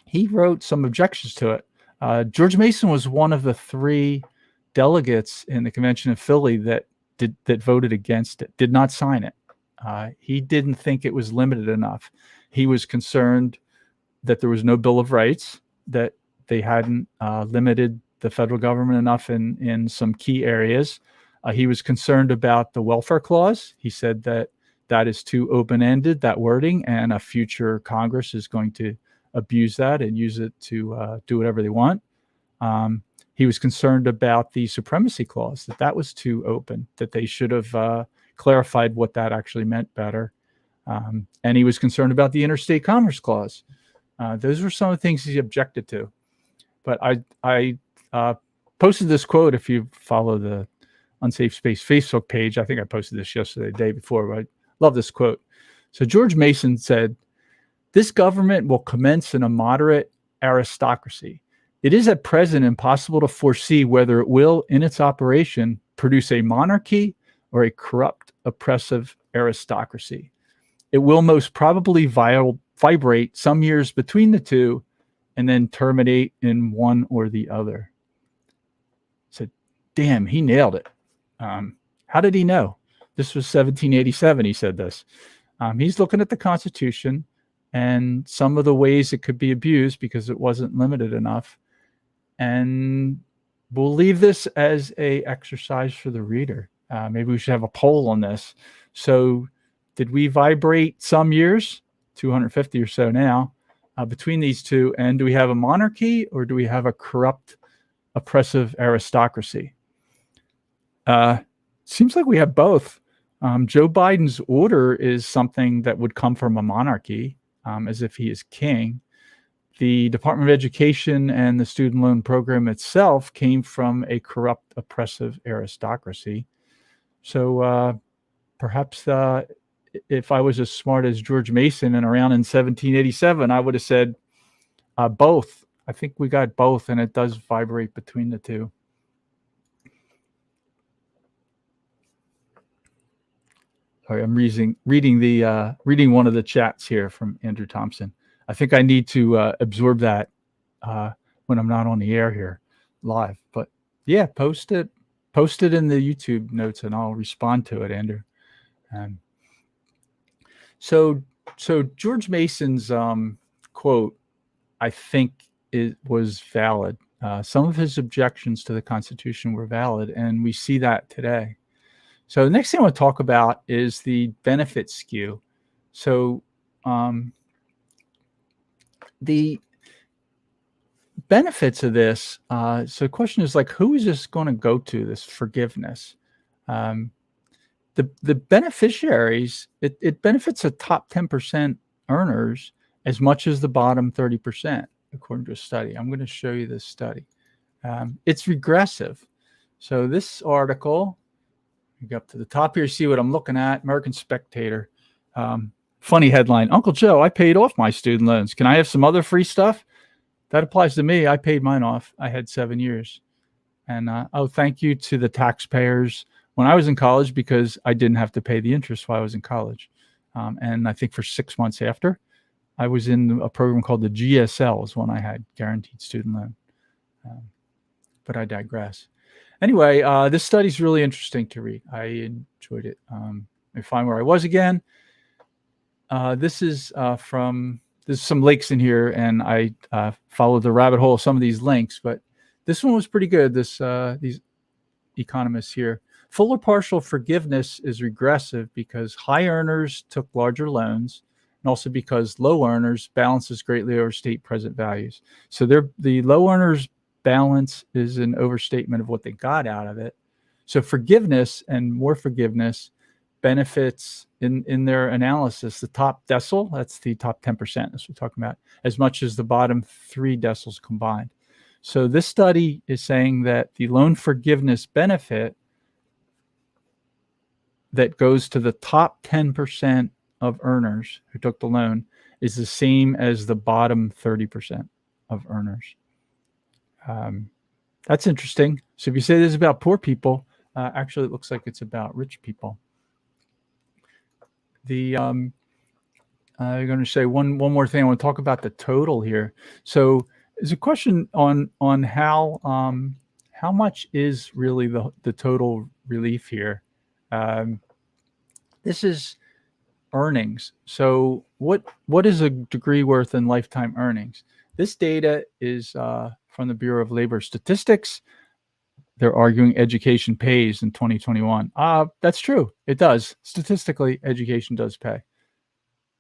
He wrote some objections to it. George Mason was one of the 3 delegates in the convention of Philly that voted against it, did not sign it. He didn't think it was limited enough. He was concerned that there was no Bill of Rights, that they hadn't limited the federal government enough in some key areas. He was concerned about the welfare clause. He said that is too open-ended, that wording, and a future Congress is going to abuse that and use it to do whatever they want. He was concerned about the supremacy clause, that was too open, that they should have clarified what that actually meant better. And he was concerned about the interstate commerce clause. Those were some of the things he objected to. But I posted this quote. If you follow the Unsafe Space Facebook page, I think I posted this yesterday, the day before, but I love this quote. So George Mason said, "This government will commence in a moderate aristocracy. It is at present impossible to foresee whether it will, in its operation, produce a monarchy or a corrupt, oppressive aristocracy. It will most probably vibrate some years between the two and then terminate in one or the other." I said, damn, he nailed it. How did he know? This was 1787, he said this. He's looking at the Constitution and some of the ways it could be abused because it wasn't limited enough. And we'll leave this as a exercise for the reader. Maybe we should have a poll on this. So did we vibrate some years, 250 or so now, between these two? And do we have a monarchy or do we have a corrupt, oppressive aristocracy? Seems like we have both. Joe Biden's order is something that would come from a monarchy, as if he is king. The Department of Education and the student loan program itself came from a corrupt, oppressive aristocracy. So perhaps if I was as smart as George Mason and around in 1787, I would have said both. I think we got both, and it does vibrate between the two. Sorry, I'm reading one of the chats here from Andrew Thompson. I think I need to absorb that when I'm not on the air here live. But yeah, post it in the YouTube notes, and I'll respond to it, Andrew. So George Mason's quote, I think, was valid. Some of his objections to the Constitution were valid, and we see that today. So the next thing I want to talk about is the benefit skew. So the benefits of this, so the question is like, who is this going to go to, this forgiveness? The beneficiaries, it benefits the top 10% earners as much as the bottom 30%, according to a study. I'm going to show you this study. It's regressive. So this article, you go up to the top here, see what I'm looking at, American Spectator. Funny headline, Uncle Joe, I paid off my student loans. Can I have some other free stuff? That applies to me. I paid mine off. I had 7 years. And thank you to the taxpayers when I was in college, because I didn't have to pay the interest while I was in college. And I think for 6 months after, I was in a program called the GSL, is when I had guaranteed student loan. But I digress. Anyway, this study is really interesting to read. I enjoyed it. Let me find where I was again. This is there's some links in here, and I followed the rabbit hole of some of these links, but this one was pretty good. These economists here. Full or partial forgiveness is regressive because high earners took larger loans, and also because low earners balances greatly over state present values. So the low earners balance is an overstatement of what they got out of it. So forgiveness and more forgiveness benefits in their analysis the top decile, that's the top 10%, that's what we're talking about, as much as the bottom 3 deciles combined. So this study is saying that the loan forgiveness benefit that goes to the top 10% of earners who took the loan is the same as the bottom 30% of earners. That's interesting. So if you say this is about poor people, actually it looks like it's about rich people. I'm going to say one more thing. I want to talk about the total here. So there's a question on how much is really the total relief here. This is earnings. So what is a degree worth in lifetime earnings? This data is from the Bureau of Labor Statistics. They're arguing education pays in 2021. That's true. It does. Statistically, education does pay.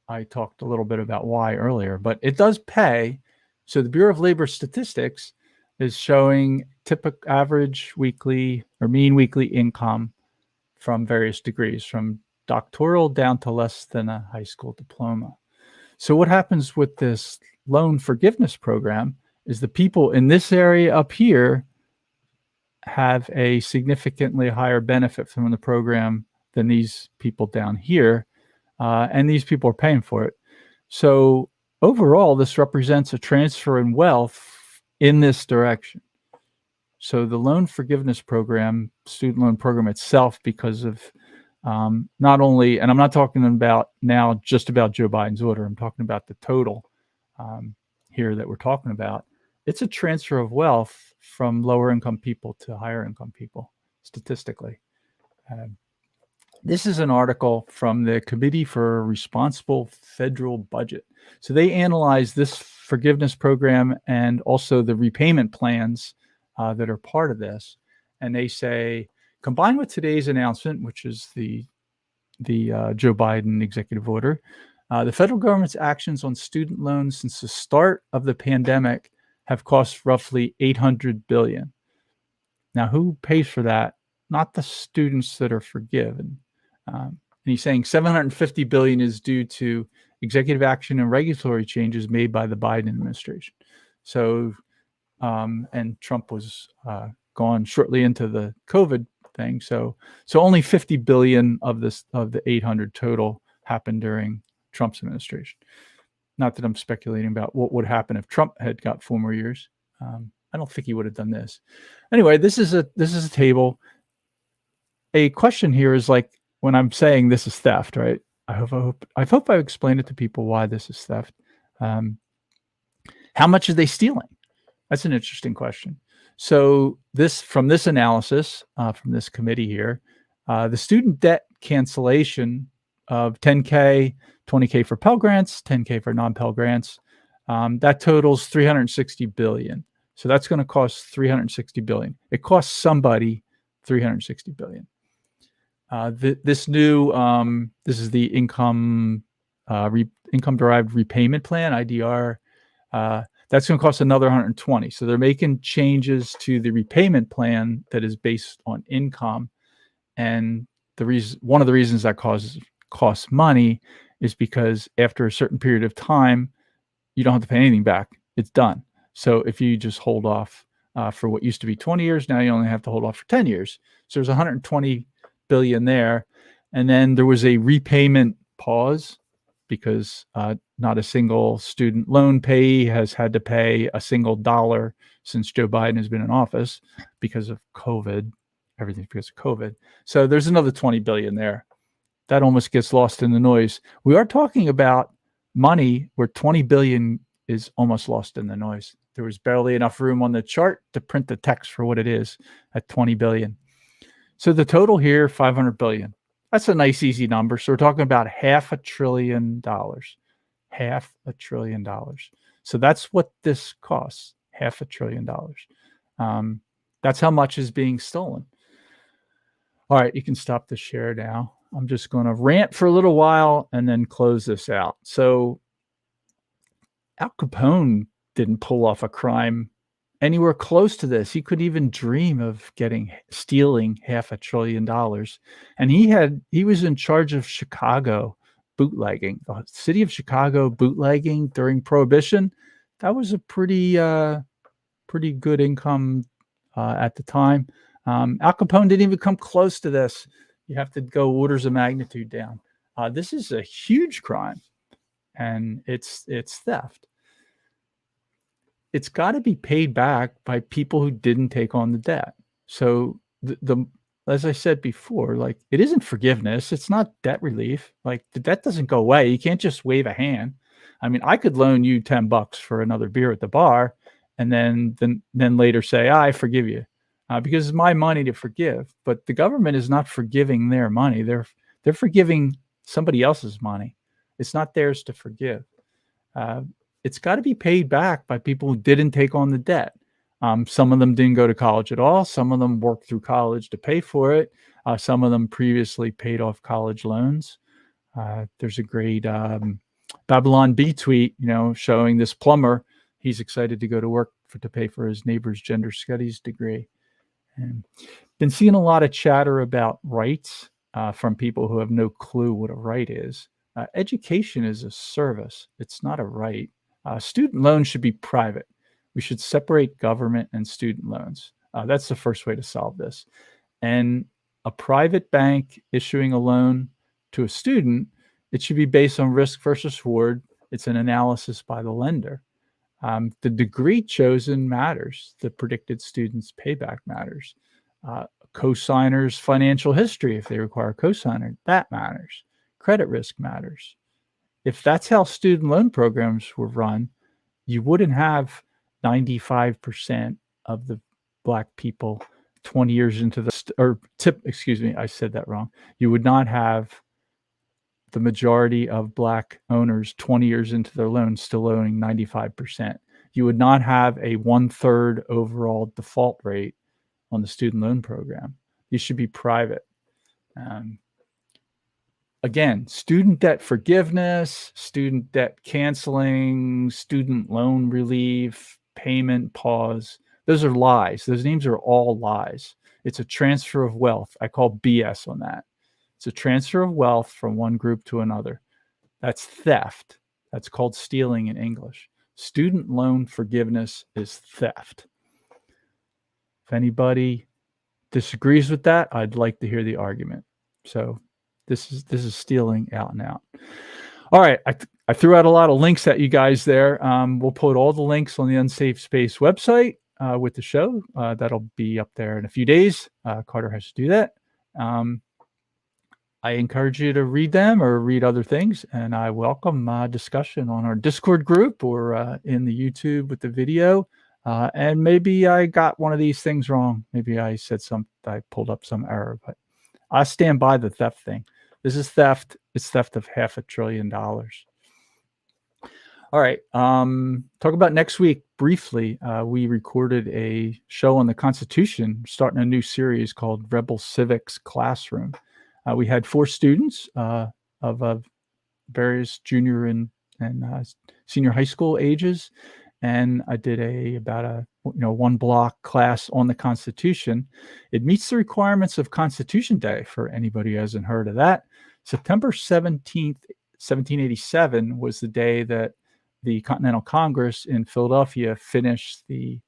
I talked a little bit about why earlier, but it does pay. So the Bureau of Labor Statistics is showing typical average weekly or mean weekly income from various degrees, from doctoral down to less than a high school diploma. So what happens with this loan forgiveness program is the people in this area up here have a significantly higher benefit from the program than these people down here. And these people are paying for it. So overall, this represents a transfer in wealth in this direction. So the loan forgiveness program, student loan program itself, because of not only, and I'm not talking about now just about Joe Biden's order, I'm talking about the total here that we're talking about. It's a transfer of wealth from lower income people to higher income people, statistically. This is an article from the Committee for a Responsible Federal Budget. So they analyze this forgiveness program and also the repayment plans that are part of this. And they say, combined with today's announcement, which is the Joe Biden executive order, the federal government's actions on student loans since the start of the pandemic have cost roughly $800 billion. Now, who pays for that? Not the students that are forgiven. And he's saying $750 billion is due to executive action and regulatory changes made by the Biden administration. So, and Trump was gone shortly into the COVID thing. So only 50 billion of the 800 total happened during Trump's administration. Not that I'm speculating about what would happen if Trump had got 4 more years. I don't think he would have done this. Anyway, this is a table. A question here is like, when I'm saying this is theft, right? I hope I've explained it to people why this is theft. How much are they stealing? That's an interesting question. So from this analysis, from this committee here, the student debt cancellation of $10K, $20K for Pell Grants, $10K for non-Pell Grants, that totals $360 billion. So that's going to cost $360 billion. It costs somebody $360 billion. This is the income derived repayment plan, IDR. That's going to cost another 120. So they're making changes to the repayment plan that is based on income. And one of the reasons that costs money is because after a certain period of time, you don't have to pay anything back. It's done. So if you just hold off for what used to be 20 years, now you only have to hold off for 10 years. So there's 120 billion there. And then there was a repayment pause because not a single student loan payee has had to pay a single dollar since Joe Biden has been in office because of COVID. Everything because of COVID. So there's another 20 billion there. That almost gets lost in the noise. We are talking about money where 20 billion is almost lost in the noise. There was barely enough room on the chart to print the text for what it is at 20 billion. So the total here, 500 billion. That's a nice, easy number. So we're talking about $500 billion. $500 billion. So that's what this costs, $500 billion. That's how much is being stolen. All right, you can stop the share now. I'm just going to rant for a little while and then close this out. So Al Capone didn't pull off a crime anywhere close to this. He couldn't even dream of stealing $500 billion. And he was in charge of Chicago bootlegging, the city of Chicago bootlegging during Prohibition. That was a pretty good income at the time. Al Capone didn't even come close to this. You have to go orders of magnitude down. This is a huge crime, and it's theft. It's got to be paid back by people who didn't take on the debt. So the as I said before, like, it isn't forgiveness. It's not debt relief. Like, the debt doesn't go away. You can't just wave a hand. I mean, I could loan you $10 for another beer at the bar, and then later say, I forgive you. Because it's my money to forgive, but the government is not forgiving their money. They're forgiving somebody else's money. It's not theirs to forgive. It's got to be paid back by people who didn't take on the debt. Some of them didn't go to college at all. Some of them worked through college to pay for it. Some of them previously paid off college loans. There's a great Babylon Bee tweet, showing this plumber. He's excited to go to work to pay for his neighbor's gender studies degree. And been seeing a lot of chatter about rights from people who have no clue what a right is. Education is a service. It's not a right. Student loans should be private. We should separate government and student loans. That's the first way to solve this. And a private bank issuing a loan to a student, it should be based on risk versus reward. It's an analysis by the lender. The degree chosen matters. The predicted student's payback matters. Co-signer's financial history, if they require a co-signer, that matters. Credit risk matters. If that's how student loan programs were run, you wouldn't have 95% of the Black people 20 years into I said that wrong. You would not have the majority of Black owners 20 years into their loan still owning 95%. You would not have a 1/3 overall default rate on the student loan program. These should be private. Again, student debt forgiveness, student debt canceling, student loan relief, payment pause. Those are lies. Those names are all lies. It's a transfer of wealth. I call BS on that. It's a transfer of wealth from one group to another. That's theft. That's called stealing in English. Student loan forgiveness is theft. If anybody disagrees with that, I'd like to hear the argument. So this is stealing out and out. All right, I threw out a lot of links at you guys there. We'll put all the links on the Unsafe Space website with the show. That'll be up there in a few days. Carter has to do that. I encourage you to read them or read other things, and I welcome discussion on our Discord group or in the YouTube with the video. And maybe I got one of these things wrong. Maybe I pulled up some error, but I stand by the theft thing. This is theft. It's theft of $500 billion. All right. Talk about next week briefly. We recorded a show on the Constitution, starting a new series called Rebel Civics Classroom. We had 4 students of various junior and senior high school ages, and I did about a 1 block class on the Constitution. It meets the requirements of Constitution Day for anybody who hasn't heard of that. September 17th, 1787 was the day that the Continental Congress in Philadelphia finished the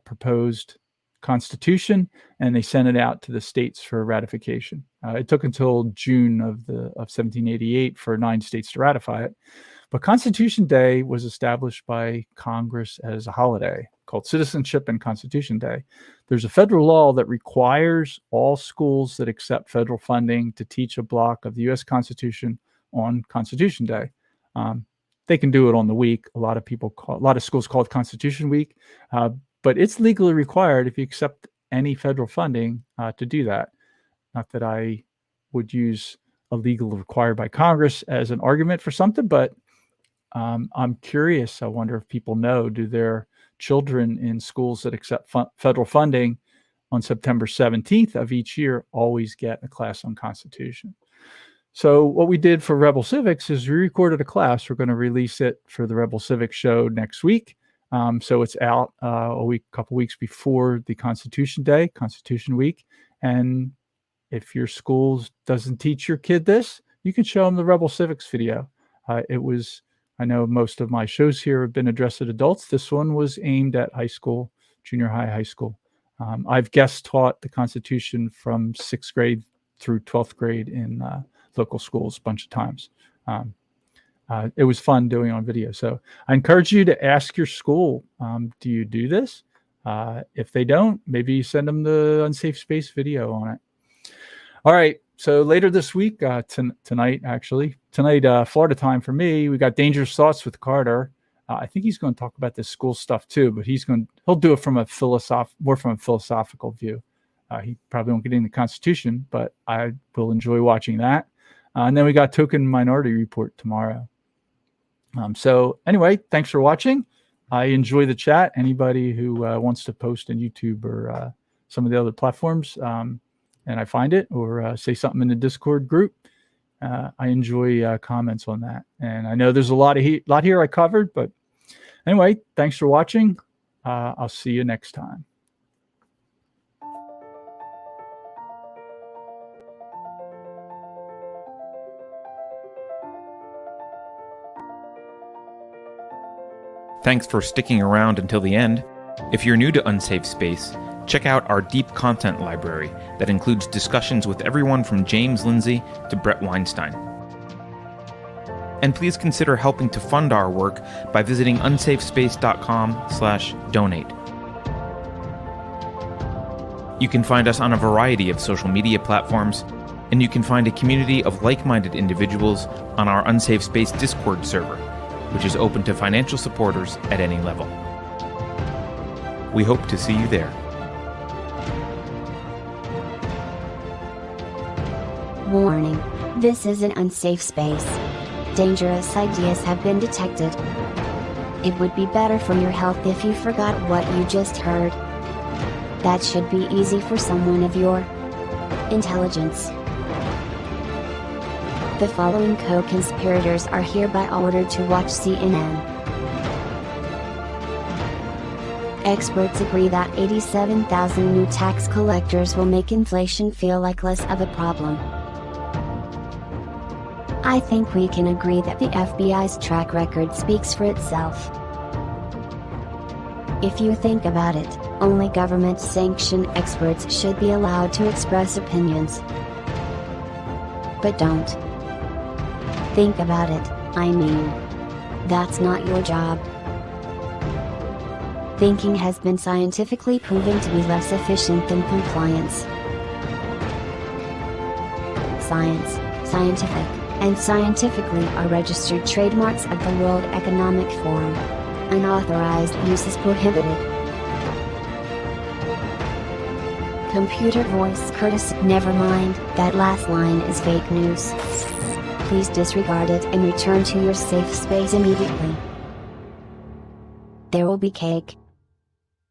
proposed Constitution, and they sent it out to the states for ratification. It took until June of 1788 for 9 states to ratify it. But Constitution Day was established by Congress as a holiday called Citizenship and Constitution Day. There's a federal law that requires all schools that accept federal funding to teach a block of the U.S. Constitution on Constitution Day. They can do it on the week. A lot of schools call it Constitution Week, but it's legally required if you accept any federal funding to do that. Not that I would use a legal required by Congress as an argument for something, but I'm curious. I wonder if people know, do their children in schools that accept federal funding on September 17th of each year always get a class on Constitution? So what we did for Rebel Civics is we recorded a class. We're going to release it for the Rebel Civics show next week. So it's out a couple weeks before the Constitution Day, Constitution Week. And if your school doesn't teach your kid this, you can show them the Rebel Civics video. I know most of my shows here have been addressed at adults. This one was aimed at high school, junior high school. I've guest taught the Constitution from 6th grade through 12th grade in local schools a bunch of times. It was fun doing it on video. So I encourage you to ask your school, do you do this? If they don't, maybe you send them the Unsafe Space video on it. All right. So later this week, tonight, Florida time for me, we got Dangerous Thoughts with Carter. I think he's going to talk about this school stuff too, but he'll do it from more from a philosophical view. He probably won't get into the Constitution, but I will enjoy watching that. And then we got Token Minority Report tomorrow. So anyway, thanks for watching. I enjoy the chat. Anybody who wants to post on YouTube or some of the other platforms, and I find it, or say something in the Discord group, I enjoy comments on that. And I know there's a lot here I covered, but anyway, thanks for watching. I'll see you next time. Thanks for sticking around until the end. If you're new to Unsafe Space, check out our deep content library that includes discussions with everyone from James Lindsay to Brett Weinstein. And please consider helping to fund our work by visiting unsafespace.com/donate. You can find us on a variety of social media platforms, and you can find a community of like-minded individuals on our Unsafe Space Discord server, which is open to financial supporters at any level. We hope to see you there. Warning. This is an unsafe space. Dangerous ideas have been detected. It would be better for your health if you forgot what you just heard. That should be easy for someone of your intelligence. The following co-conspirators are hereby ordered to watch CNN. Experts agree that 87,000 new tax collectors will make inflation feel like less of a problem. I think we can agree that the FBI's track record speaks for itself. If you think about it, only government-sanctioned experts should be allowed to express opinions. But don't. Think about it, I mean. That's not your job. Thinking has been scientifically proven to be less efficient than compliance. Science, scientific, and scientifically are registered trademarks of the World Economic Forum. Unauthorized use is prohibited. Computer voice courtesy. Never mind, that last line is fake news. Please disregard it and return to your safe space immediately. There will be cake,